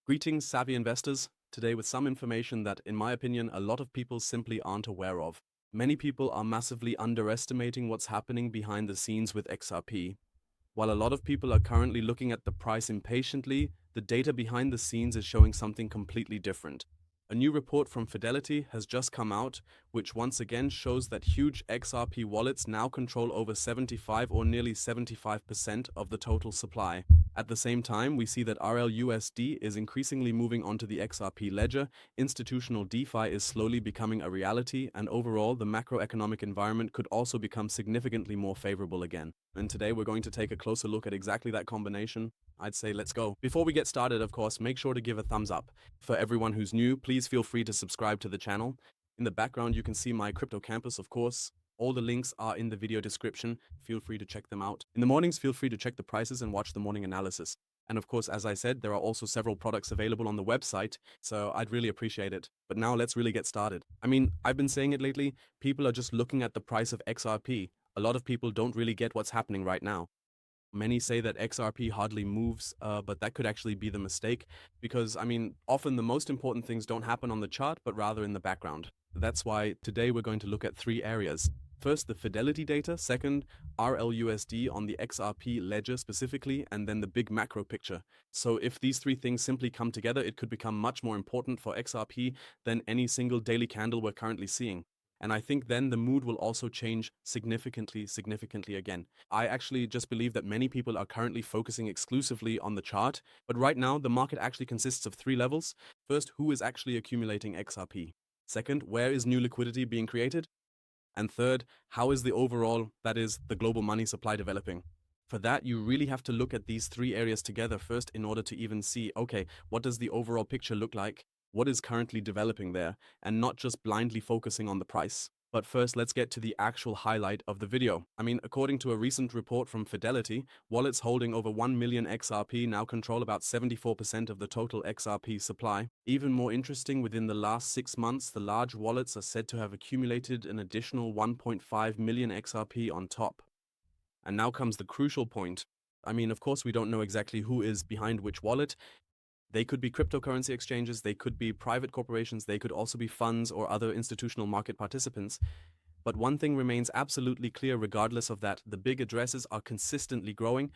Greetings, savvy investors. Today, with some information that, in my opinion, a lot of people simply aren't aware of. Many people are massively underestimating what's happening behind the scenes with XRP. While a lot of people are currently looking at the price impatiently, the data behind the scenes is showing something completely different. A new report from Fidelity has just come out, which once again shows that huge XRP wallets now control over 75 or nearly 75% of the total supply. At the same time, we see that RLUSD is increasingly moving onto the XRP ledger, institutional DeFi is slowly becoming a reality, and overall, the macroeconomic environment could also become significantly more favorable again. And today we're going to take a closer look at exactly that combination. I'd say let's go. Before we get started, of course, make sure to give a thumbs up. For everyone who's new, please feel free to subscribe to the channel. In the background, you can see my crypto campus, of course. All the links are in the video description. Feel free to check them out. In the mornings, feel free to check the prices and watch the morning analysis. And of course, as I said, there are also several products available on the website, so I'd really appreciate it. But now let's really get started. I've been saying it lately, people are just looking at the price of XRP. A lot of people don't really get what's happening right now. Many say that XRP hardly moves, but that could actually be the mistake because, often the most important things don't happen on the chart, but rather in the background. That's why today we're going to look at three areas. First, the Fidelity data. Second, RLUSD on the XRP ledger specifically, and then the big macro picture. So if these three things simply come together, it could become much more important for XRP than any single daily candle we're currently seeing. And I think then the mood will also change significantly again. I actually just believe that many people are currently focusing exclusively on the chart, but right now the market actually consists of three levels. First, who is actually accumulating XRP? Second, where is new liquidity being created? And third, how is the overall, that is, the global money supply developing? For that, you really have to look at these three areas together first in order to even see, okay, what does the overall picture look like? What is currently developing there, and not just blindly focusing on the price. But first, let's get to the actual highlight of the video. According to a recent report from Fidelity, wallets holding over 1 million XRP now control about 74% of the total XRP supply. Even more interesting, within the last 6 months, the large wallets are said to have accumulated an additional 1.5 million XRP on top. And now comes the crucial point. Of course, we don't know exactly who is behind which wallet. They could be cryptocurrency exchanges, they could be private corporations, they could also be funds or other institutional market participants. But one thing remains absolutely clear regardless of that, the big addresses are consistently growing,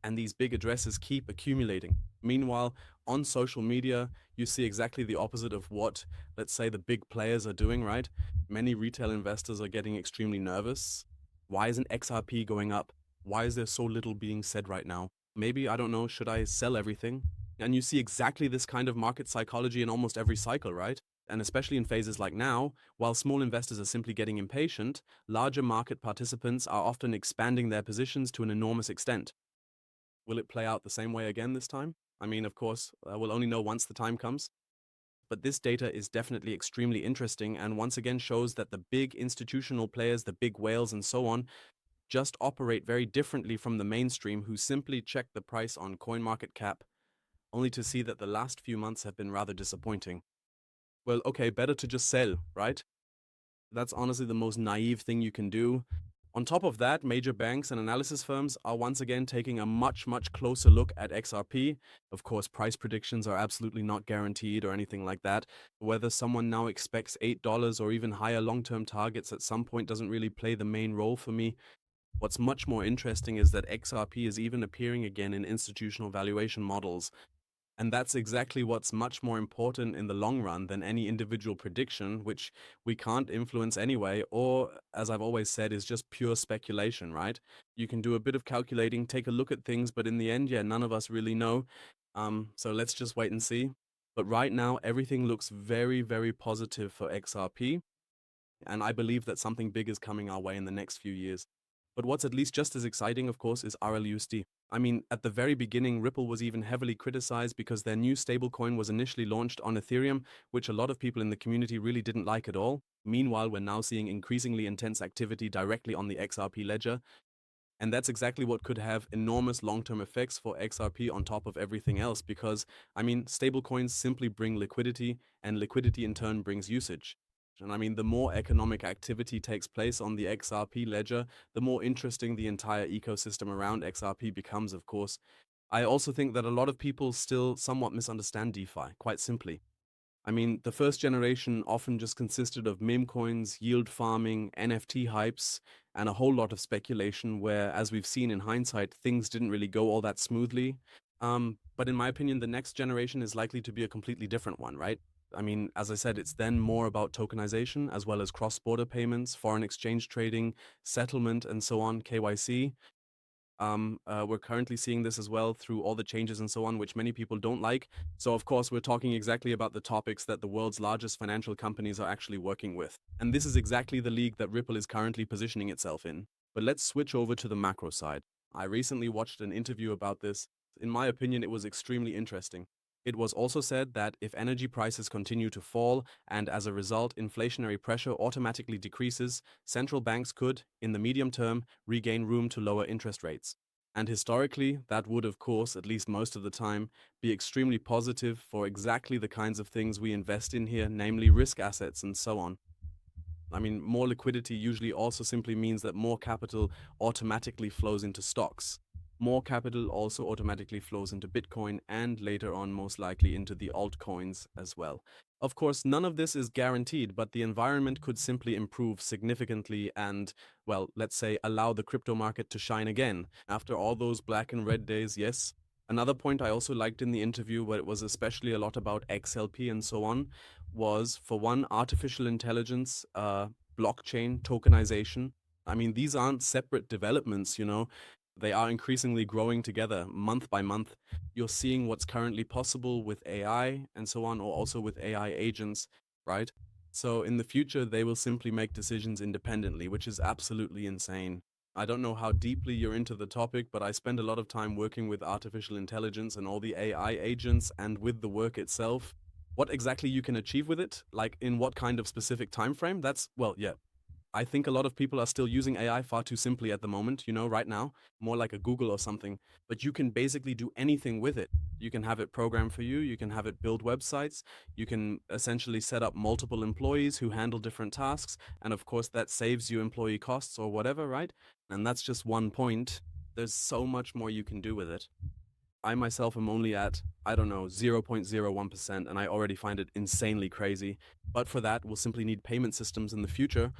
and these big addresses keep accumulating. Meanwhile, on social media, you see exactly the opposite of what, let's say, the big players are doing, right? Many retail investors are getting extremely nervous. Why isn't XRP going up? Why is there so little being said right now? Maybe, I don't know, should I sell everything? And you see exactly this kind of market psychology in almost every cycle, right? And especially in phases like now, while small investors are simply getting impatient, larger market participants are often expanding their positions to an enormous extent. Will it play out the same way again this time? Of course, we'll only know once the time comes. But this data is definitely extremely interesting and once again shows that the big institutional players, the big whales and so on, just operate very differently from the mainstream who simply check the price on CoinMarketCap, only to see that the last few months have been rather disappointing. Well, okay, better to just sell, right? That's honestly the most naive thing you can do. On top of that, major banks and analysis firms are once again taking a much closer look at XRP. Of course, price predictions are absolutely not guaranteed or anything like that. Whether someone now expects $8 or even higher long-term targets at some point doesn't really play the main role for me. What's much more interesting is that XRP is even appearing again in institutional valuation models. And that's exactly what's much more important in the long run than any individual prediction, which we can't influence anyway, or, as I've always said, is just pure speculation, right? You can do a bit of calculating, take a look at things, but in the end, none of us really know. So let's just wait and see. But right now, everything looks very positive for XRP, and I believe that something big is coming our way in the next few years. But what's at least just as exciting, of course, is RLUSD. At the very beginning, Ripple was even heavily criticized because their new stablecoin was initially launched on Ethereum, which a lot of people in the community really didn't like at all. Meanwhile, we're now seeing increasingly intense activity directly on the XRP ledger. And that's exactly what could have enormous long-term effects for XRP on top of everything else because, stablecoins simply bring liquidity, and liquidity in turn brings usage. And the more economic activity takes place on the XRP ledger, the more interesting the entire ecosystem around XRP becomes, of course. I also think that a lot of people still somewhat misunderstand DeFi, quite simply. I mean, the first generation often just consisted of meme coins, yield farming, NFT hypes, and a whole lot of speculation where, as we've seen in hindsight, things didn't really go all that smoothly. But in my opinion, the next generation is likely to be a completely different one, right? I mean, as I said, it's then more about tokenization as well as cross-border payments, foreign exchange trading, settlement, and so on, KYC. We're currently seeing this as well through all the changes and so on, which many people don't like. So, of course, we're talking exactly about the topics that the world's largest financial companies are actually working with. And this is exactly the league that Ripple is currently positioning itself in. But let's switch over to the macro side. I recently watched an interview about this. In my opinion, it was extremely interesting. It was also said that if energy prices continue to fall and as a result inflationary pressure automatically decreases, central banks could, in the medium term, regain room to lower interest rates. And historically, that would, of course, at least most of the time, be extremely positive for exactly the kinds of things we invest in here, namely risk assets and so on. I mean, more liquidity usually also simply means that more capital automatically flows into stocks. More capital also automatically flows into Bitcoin and later on, most likely, into the altcoins as well. Of course, none of this is guaranteed, but the environment could simply improve significantly and, well, let's say, allow the crypto market to shine again. After all those black and red days, yes. Another point I also liked in the interview, where it was especially a lot about XLP and so on, was, for one, artificial intelligence, blockchain, tokenization. I mean, these aren't separate developments, you know. They are increasingly growing together month by month. You're seeing what's currently possible with AI and so on, or also with AI agents, right? So in the future, they will simply make decisions independently, which is absolutely insane. I don't know how deeply you're into the topic, but I spend a lot of time working with artificial intelligence and all the AI agents and with the work itself. What exactly you can achieve with it, like in what kind of specific time frame, that's, well, yeah, I think a lot of people are still using AI far too simply at the moment, you know, right now, more like a Google or something. But you can basically do anything with it. You can have it program for you, you can have it build websites, you can essentially set up multiple employees who handle different tasks. And of course, that saves you employee costs or whatever, right? And that's just one point. There's so much more you can do with it. I myself am only at, I don't know, 0.01%, and I already find it insanely crazy. But for that, we'll simply need payment systems in the future,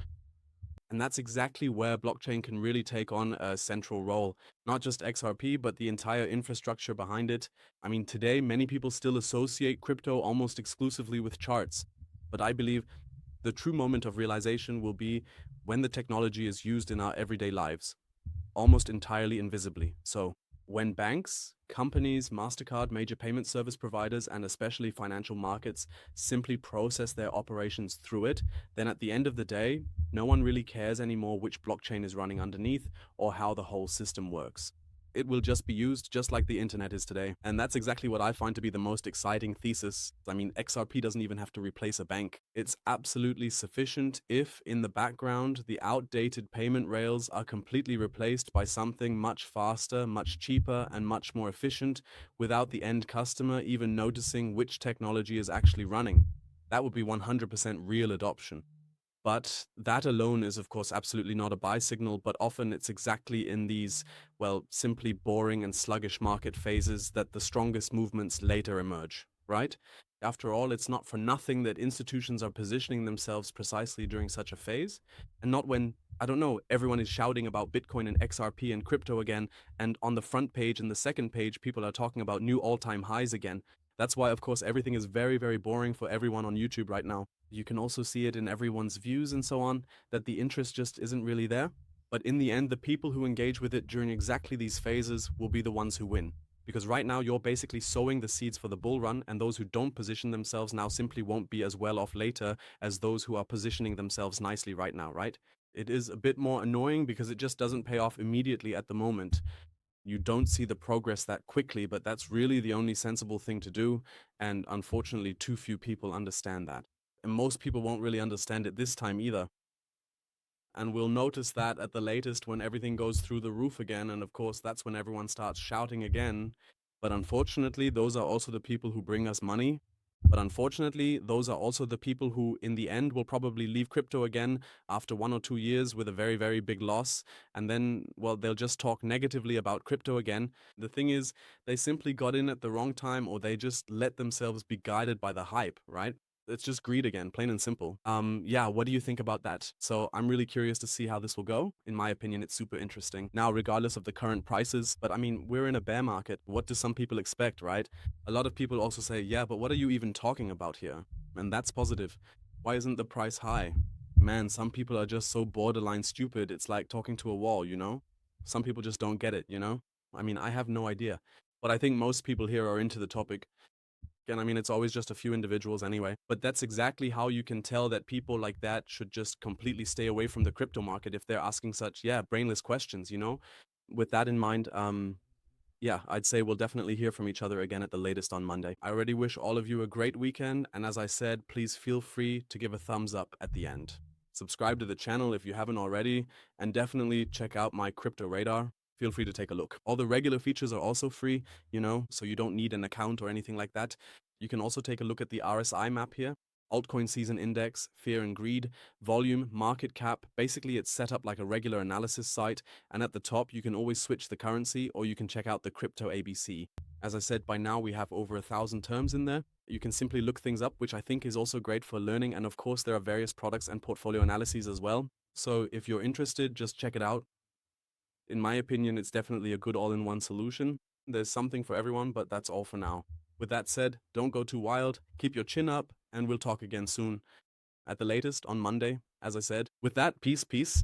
and that's exactly where blockchain can really take on a central role. Not just XRP, but the entire infrastructure behind it. I mean, today, many people still associate crypto almost exclusively with charts. But I believe the true moment of realization will be when the technology is used in our everyday lives, almost entirely invisibly. So, when banks, companies, MasterCard, major payment service providers, and especially financial markets simply process their operations through it, then at the end of the day, no one really cares anymore which blockchain is running underneath or how the whole system works. It will just be used just like the internet is today. And that's exactly what I find to be the most exciting thesis. I mean, XRP doesn't even have to replace a bank. It's absolutely sufficient if, in the background, the outdated payment rails are completely replaced by something much faster, much cheaper, and much more efficient without the end customer even noticing which technology is actually running. That would be 100% real adoption. But that alone is, of course, absolutely not a buy signal, but often it's exactly in these, well, simply boring and sluggish market phases that the strongest movements later emerge, right? After all, it's not for nothing that institutions are positioning themselves precisely during such a phase, and not when, I don't know, everyone is shouting about Bitcoin and XRP and crypto again, and on the front page and the second page, people are talking about new all-time highs again. That's why, of course, everything is very, very boring for everyone on YouTube right now. You can also see it in everyone's views and so on, that the interest just isn't really there. But in the end, the people who engage with it during exactly these phases will be the ones who win. Because right now, you're basically sowing the seeds for the bull run, and those who don't position themselves now simply won't be as well off later as those who are positioning themselves nicely right now, right? It is a bit more annoying because it just doesn't pay off immediately at the moment. You don't see the progress that quickly, but that's really the only sensible thing to do. And unfortunately, too few people understand that. And most people won't really understand it this time either. And we'll notice that at the latest when everything goes through the roof again. And of course, that's when everyone starts shouting again. But unfortunately, those are also the people who bring us money. But unfortunately, those are also the people who, in the end, will probably leave crypto again after 1 or 2 years with a very, very big loss. And then, well, they'll just talk negatively about crypto again. The thing is, they simply got in at the wrong time, or they just let themselves be guided by the hype, right? It's just greed again, plain and simple. Yeah, what do you think about that? So I'm really curious to see how this will go. In my opinion, it's super interesting. Now, regardless of the current prices, but I mean, we're in a bear market. What do some people expect, right? A lot of people also say, yeah, but what are you even talking about here? And that's positive. Why isn't the price high? Man, some people are just so borderline stupid. It's like talking to a wall, you know? Some people just don't get it, you know? I mean, I have no idea. But I think most people here are into the topic. And I mean, it's always just a few individuals anyway. But that's exactly how you can tell that people like that should just completely stay away from the crypto market if they're asking such, yeah, brainless questions, you know? With that in mind, yeah, I'd say we'll definitely hear from each other again at the latest on Monday. I already wish all of you a great weekend, and as I said, please feel free to give a thumbs up at the end. Subscribe to the channel if you haven't already, and definitely check out my crypto radar. Feel free to take a look. All the regular features are also free, you know, so you don't need an account or anything like that. You can also take a look at the RSI map here. Altcoin season index, fear and greed, volume, market cap. Basically, it's set up like a regular analysis site, and at the top, you can always switch the currency or you can check out the crypto ABC. As I said, by now we have over 1,000 terms in there. You can simply look things up, which I think is also great for learning. And of course, there are various products and portfolio analyses as well. So if you're interested, just check it out. In my opinion, it's definitely a good all-in-one solution. There's something for everyone, but that's all for now. With that said, don't go too wild, keep your chin up, and we'll talk again soon. At the latest on Monday, as I said. With that, peace, peace.